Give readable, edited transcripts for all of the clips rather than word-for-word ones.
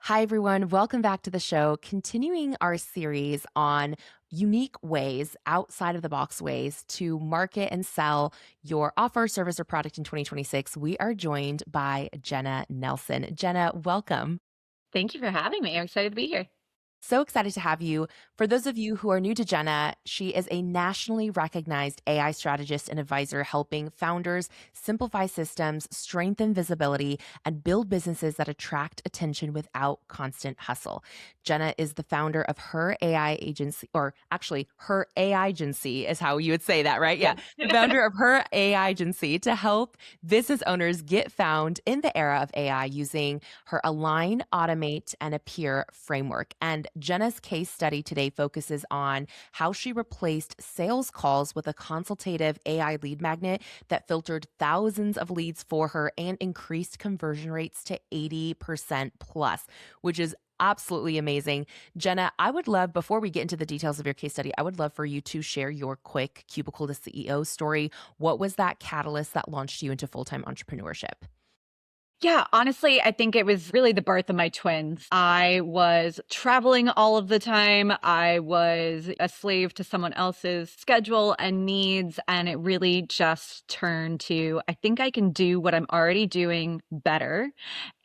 Hi, everyone. Welcome back to the show. Continuing our series on unique ways, outside of the box ways to market and sell your offer, service, or product in 2026. We are joined by Jenna Nelson. Jenna, welcome. Thank you for having me. I'm excited to be here. So excited to have you. For those of you who are new to Jenna, she is a nationally recognized AI strategist and advisor helping founders simplify systems, strengthen visibility, and build businesses that attract attention without constant hustle. Jenna is the founder of Her AI Agency, or actually, Her AIgency is how you would say that, right? Yeah. Yes. The founder of Her AIgency to help business owners get found in the era of AI using her Align, Automate, and Appear framework. And Jenna's case study today focuses on how she replaced sales calls with a consultative AI lead magnet that filtered thousands of leads for her and increased conversion rates to 80% plus, which is absolutely amazing. Jenna, I would love, before we get into the details of your case study, I would love for you to share your quick Cubicle to CEO story. What was that catalyst that launched you into full time entrepreneurship? Yeah, honestly, I think it was really the birth of my twins. I was traveling all of the time. I was a slave to someone else's schedule and needs. And it really just turned to, I think I can do what I'm already doing better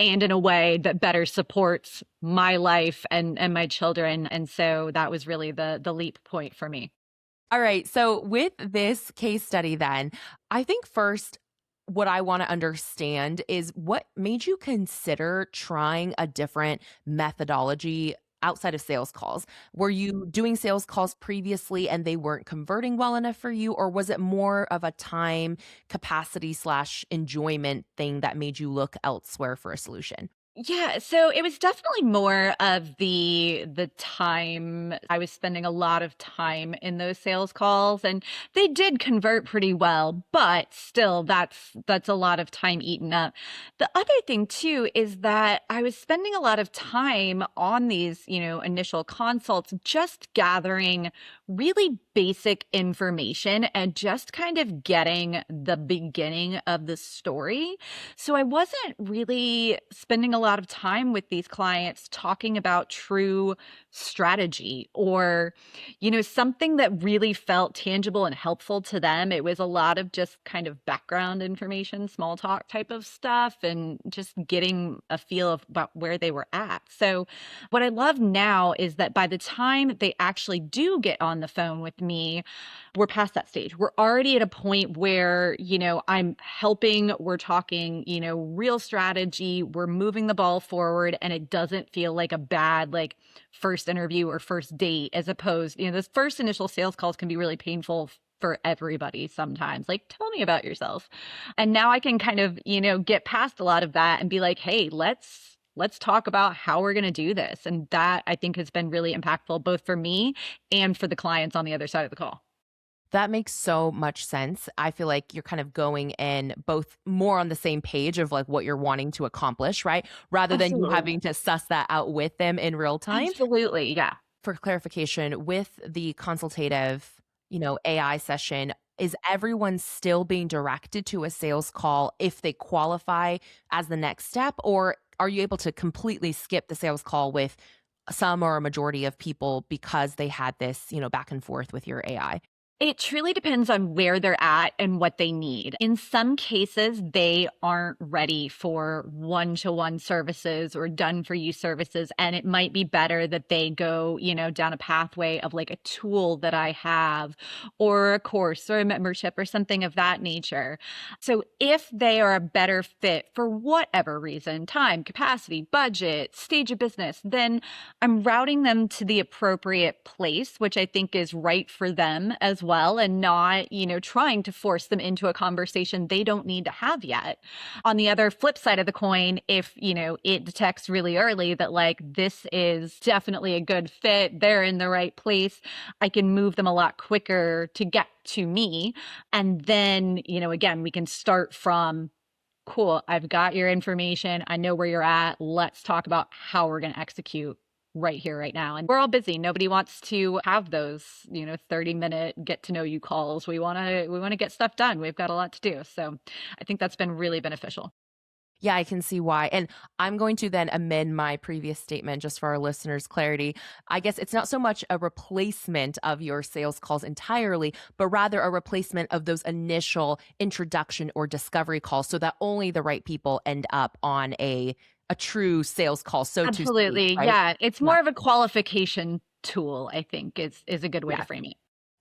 and in a way that better supports my life and my children. And so that was really the leap point for me. All right. So, with this case study, then, I think first, what I want to understand is what made you consider trying a different methodology outside of sales calls? Were you doing sales calls previously and they weren't converting well enough for you? Or was it more of a time capacity slash enjoyment thing that made you look elsewhere for a solution? Yeah, so it was definitely more of the time. I was spending a lot of time in those sales calls and they did convert pretty well, but still that's a lot of time eaten up. The other thing too is that I was spending a lot of time on these, initial consults just gathering really basic information and just kind of getting the beginning of the story. So I wasn't really spending a lot of time with these clients talking about true strategy or, something that really felt tangible and helpful to them. It was a lot of just kind of background information, small talk type of stuff, and just getting a feel of about where they were at. So what I love now is that by the time they actually do get on the phone with me, we're past that stage. We're already at a point where, I'm helping, we're talking, real strategy, we're moving the ball forward, and it doesn't feel like a bad, like, first interview or first date, as opposed, those first initial sales calls can be really painful for everybody sometimes. Like, tell me about yourself. And now I can kind of, get past a lot of that and be like, hey, let's talk about how we're going to do this. And that I think has been really impactful both for me and for the clients on the other side of the call. That makes so much sense. I feel like you're kind of going in both more on the same page of like what you're wanting to accomplish, right? Rather than you Absolutely. having to suss that out with them in real time. Absolutely. Yeah. For clarification, with the consultative, AI session, is everyone still being directed to a sales call if they qualify as the next step? Or are you able to completely skip the sales call with some or a majority of people because they had this, back and forth with your AI? It truly depends on where they're at and what they need. In some cases, they aren't ready for one-to-one services or done for you services. And it might be better that they go, down a pathway of like a tool that I have or a course or a membership or something of that nature. So if they are a better fit for whatever reason, time, capacity, budget, stage of business, then I'm routing them to the appropriate place, which I think is right for them as well, and not, trying to force them into a conversation they don't need to have yet. On the other flip side of the coin, if, it detects really early that like this is definitely a good fit, they're in the right place, I can move them a lot quicker to get to me. And then, again, we can start from cool, I've got your information. I know where you're at. Let's talk about how we're going to execute right here, right now. And we're all busy. Nobody wants to have those, 30-minute get to know you calls. We want to get stuff done. We've got a lot to do. So I think that's been really beneficial. Yeah, I can see why. And I'm going to then amend my previous statement just for our listeners' clarity. I guess it's not so much a replacement of your sales calls entirely, but rather a replacement of those initial introduction or discovery calls so that only the right people end up on a true sales call, so to speak, Absolutely, right? yeah, it's Yeah. more of a qualification tool, I think is a good way to Yeah. frame it.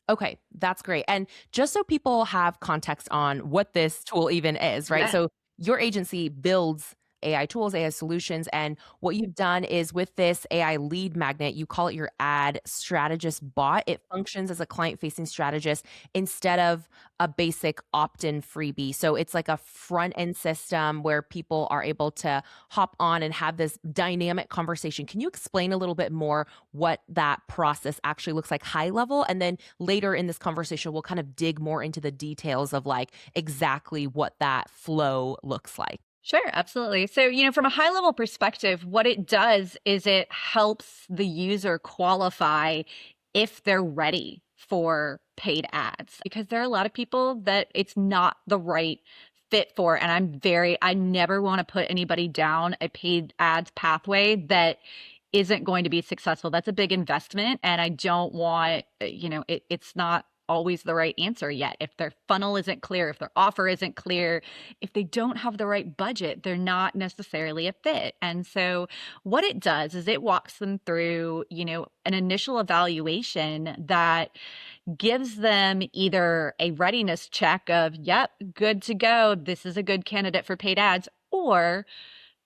Okay, that's great. And just so people have context on what this tool even is, right? Yeah. So your agency builds AI tools, AI solutions, and what you've done is with this AI lead magnet, you call it your ad strategist bot. It functions as a client-facing strategist instead of a basic opt-in freebie. So it's like a front-end system where people are able to hop on and have this dynamic conversation. Can you explain a little bit more what that process actually looks like high level? And then later in this conversation, we'll kind of dig more into the details of like exactly what that flow looks like. Sure, absolutely. So, from a high level perspective, what it does is it helps the user qualify if they're ready for paid ads because there are a lot of people that it's not the right fit for. And I never want to put anybody down a paid ads pathway that isn't going to be successful. That's a big investment. And I don't want, it's not always the right answer yet. If their funnel isn't clear, if their offer isn't clear, if they don't have the right budget, they're not necessarily a fit. And so what it does is it walks them through, an initial evaluation that gives them either a readiness check of, yep, good to go. This is a good candidate for paid ads, or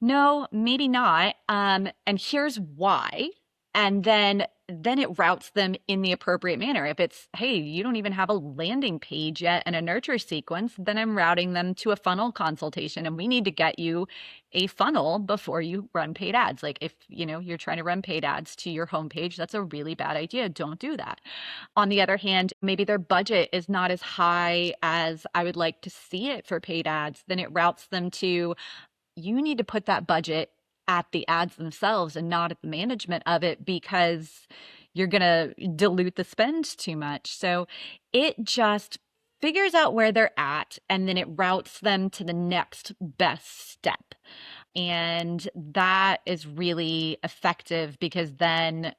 no, maybe not. And here's why. And then it routes them in the appropriate manner. If it's, hey, you don't even have a landing page yet and a nurture sequence, then I'm routing them to a funnel consultation. And we need to get you a funnel before you run paid ads. Like if, you're trying to run paid ads to your homepage, that's a really bad idea. Don't do that. On the other hand, maybe their budget is not as high as I would like to see it for paid ads. Then it routes them to, you need to put that budget at the ads themselves and not at the management of it because you're going to dilute the spend too much. So it just figures out where they're at and then it routes them to the next best step. And that is really effective because then,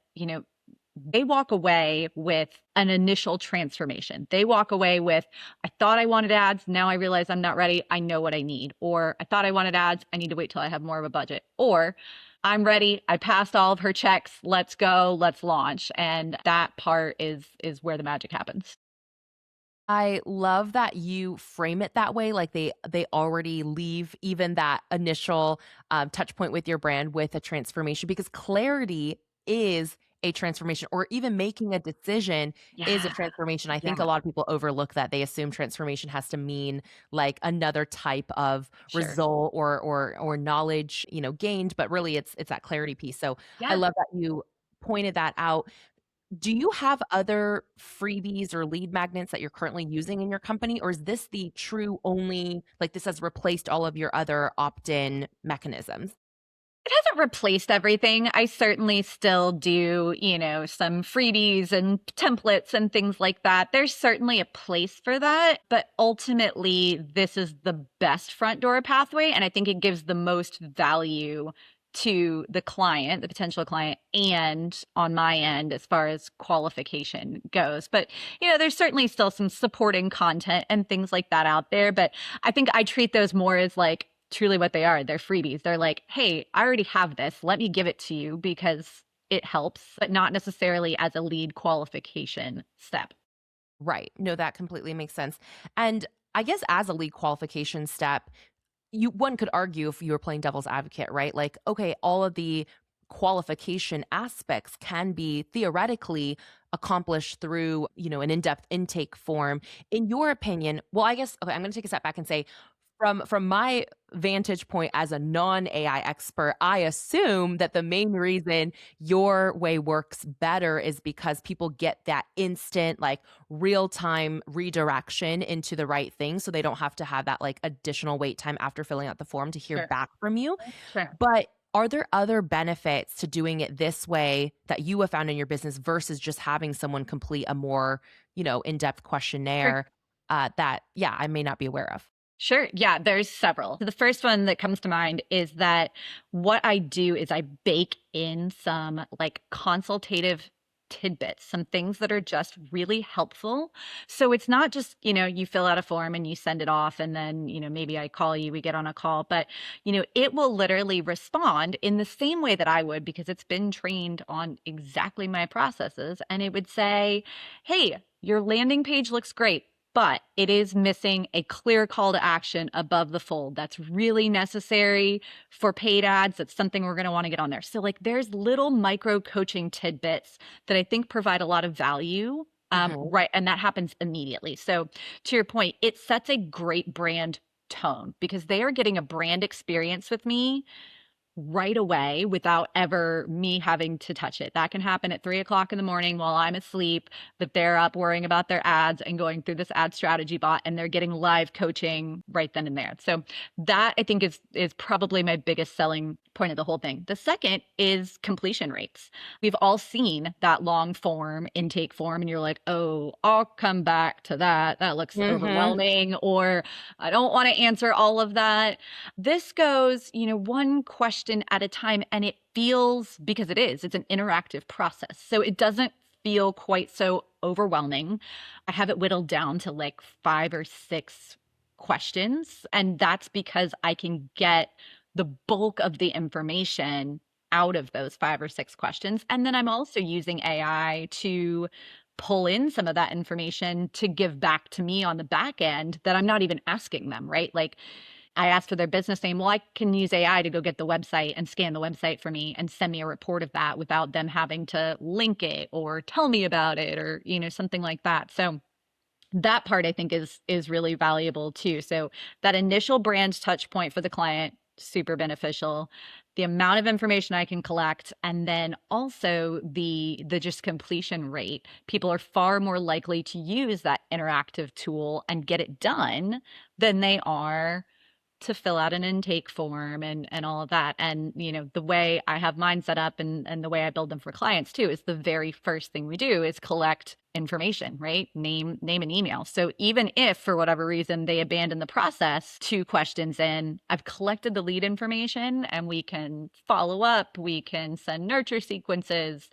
they walk away with an initial transformation. They walk away with, I thought I wanted ads. Now I realize I'm not ready. I know what I need. Or I thought I wanted ads. I need to wait till I have more of a budget. Or I'm ready. I passed all of her checks. Let's go. Let's launch. And that part is where the magic happens. I love that you frame it that way, like they already leave even that initial touch point with your brand with a transformation because clarity is a transformation, or even making a decision is a Yeah. transformation. I think a Yeah. lot of people overlook that. They assume transformation has to mean like another type of Sure. result or knowledge, gained, but really it's that clarity piece. So I Yeah. love that you pointed that out. Do you have other freebies or lead magnets that you're currently using in your company, or is this the true only, like this has replaced all of your other opt-in mechanisms? It hasn't replaced everything. I certainly still do, some freebies and templates and things like that. There's certainly a place for that, but ultimately, this is the best front door pathway. And I think it gives the most value to the client, the potential client, and on my end, as far as qualification goes. But, there's certainly still some supporting content and things like that out there. But I think I treat those more as like, truly what they are. They're freebies. They're like, hey, I already have this. Let me give it to you because it helps, but not necessarily as a lead qualification step. Right. No, that completely makes sense. And I guess as a lead qualification step, one could argue if you were playing devil's advocate, right? Like, okay, all of the qualification aspects can be theoretically accomplished through, an in-depth intake form. In your opinion, well, I guess okay, I'm going to take a step back and say from my vantage point as a non-AI expert, I assume that the main reason your way works better is because people get that instant, like real-time redirection into the right thing. So they don't have to have that like additional wait time after filling out the form to hear Sure. back from you. Sure. But are there other benefits to doing it this way that you have found in your business versus just having someone complete a more, in-depth Sure. questionnaire that, yeah, I may not be aware of? Sure. Yeah, there's several. The first one that comes to mind is that what I do is I bake in some like consultative tidbits, some things that are just really helpful. So it's not just, you fill out a form and you send it off and then, maybe I call you, we get on a call, but, it will literally respond in the same way that I would because it's been trained on exactly my processes. And it would say, hey, your landing page looks great, but it is missing a clear call to action above the fold. That's really necessary for paid ads. That's something we're going to want to get on there. So, like, there's little micro coaching tidbits that I think provide a lot of value. Mhm. Right. And that happens immediately. So, to your point, it sets a great brand tone because they are getting a brand experience with me right away without ever me having to touch it. That can happen at 3 o'clock in the morning while I'm asleep, that they're up worrying about their ads and going through this ad strategy bot and they're getting live coaching right then and there. So that I think is probably my biggest selling point of the whole thing. The second is completion rates. We've all seen that long form, intake form, and you're like, oh, I'll come back to that. That looks Mhm. overwhelming, or I don't want to answer all of that. This goes, one question at a time, and it feels, because it's an interactive process. So it doesn't feel quite so overwhelming. I have it whittled down to like 5 or 6 questions, and that's because I can get the bulk of the information out of those 5 or 6 questions. And then I'm also using AI to pull in some of that information to give back to me on the back end that I'm not even asking them, right? Like, I asked for their business name. Well, I can use AI to go get the website and scan the website for me and send me a report of that without them having to link it or tell me about it or, something like that. So that part I think is really valuable too. So that initial brand touch point for the client, super beneficial. The amount of information I can collect, and then also the just completion rate. People are far more likely to use that interactive tool and get it done than they are to fill out an intake form and all of that. And the way I have mine set up and the way I build them for clients too is the very first thing we do is collect information, right? Name and email. So even if for whatever reason they abandon the process 2 questions in, I've collected the lead information and we can follow up, we can send nurture sequences,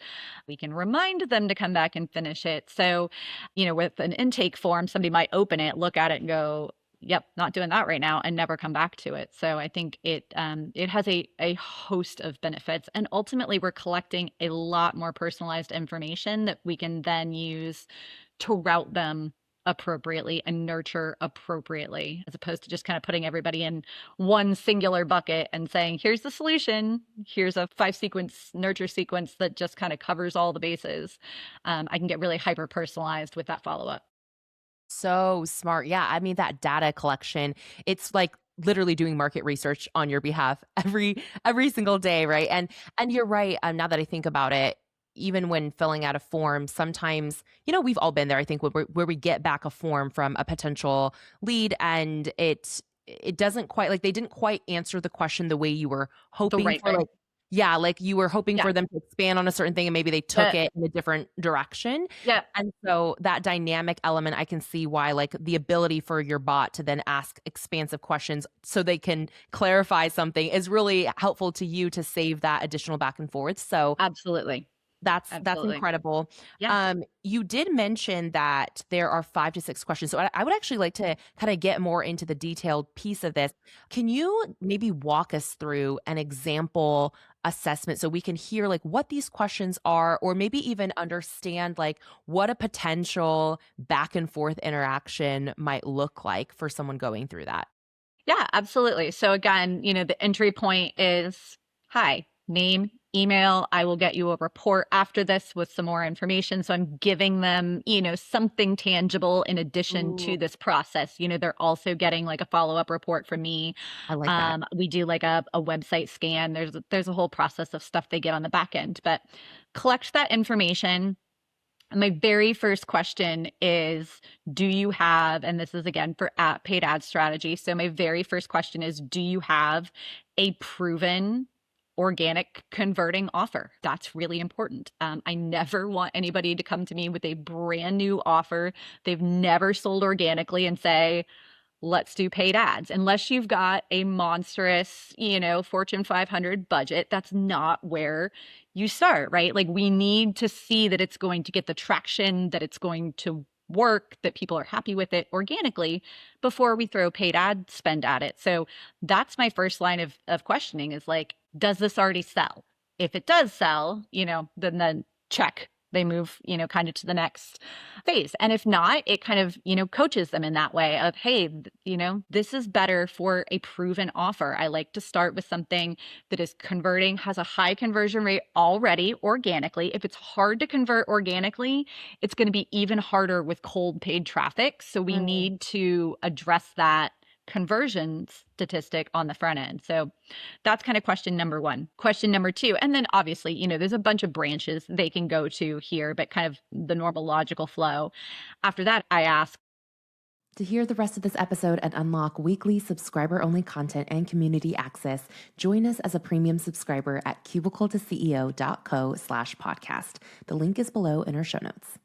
we can remind them to come back and finish it. So, with an intake form, somebody might open it, look at it and go, yep, not doing that right now, and never come back to it. So I think it has a host of benefits, and ultimately we're collecting a lot more personalized information that we can then use to route them appropriately and nurture appropriately, as opposed to just kind of putting everybody in one singular bucket and saying, here's the solution, here's a 5 sequence nurture sequence that just kind of covers all the bases. I can get really hyper personalized with that follow up. So smart. Yeah, I mean that data collection, it's like literally doing market research on your behalf every single day, right? And you're right. Now that I think about it, even when filling out a form, sometimes we've all been there. I think where we get back a form from a potential lead, and it doesn't quite like they didn't quite answer the question the way you were The hoping right for. way. Like, yeah, like you were hoping Yeah. for them to expand on a certain thing, and maybe they took Yeah. it in a different direction. Yeah. And so that dynamic element, I can see why, like the ability for your bot to then ask expansive questions so they can clarify something is really helpful to you to save that additional back and forth. So Absolutely. that's Absolutely. incredible. Yeah. You did mention that there are 5 to 6 questions. So I would actually like to kind of get more into the detailed piece of this. Can you maybe walk us through an example assessment so we can hear like what these questions are, or maybe even understand like what a potential back and forth interaction might look like for someone going through that? Yeah, absolutely. So again, the entry point is, hi, name, email. I will get you a report after this with some more information. So I'm giving them, something tangible in addition Ooh, to this process. They're also getting like a follow-up report from me. I like that. We do like a website scan. There's a whole process of stuff they get on the back end, but collect that information. My very first question is, do you have, and this is again for paid ad strategy. So my very first question is, do you have a proven organic converting offer? That's really important. I never want anybody to come to me with a brand new offer they've never sold organically and say, let's do paid ads. Unless you've got a monstrous, Fortune 500 budget, that's not where you start, right? Like, we need to see that it's going to get the traction, that it's going to work, that people are happy with it organically before we throw paid ad spend at it. So that's my first line of questioning is like, does this already sell? If it does sell, then check, they move, kind of to the next phase. And if not, it kind of, coaches them in that way of, hey, this is better for a proven offer. I like to start with something that is converting, has a high conversion rate already organically. If it's hard to convert organically, it's going to be even harder with cold paid traffic. So we need to address that conversion statistic on the front end. So that's kind of question number one. Question number two, and then obviously, there's a bunch of branches they can go to here, but kind of the normal logical flow. After that, I ask, to hear the rest of this episode and unlock weekly subscriber-only content and community access, join us as a premium subscriber at cubicletoceo.co/podcast. The link is below in our show notes.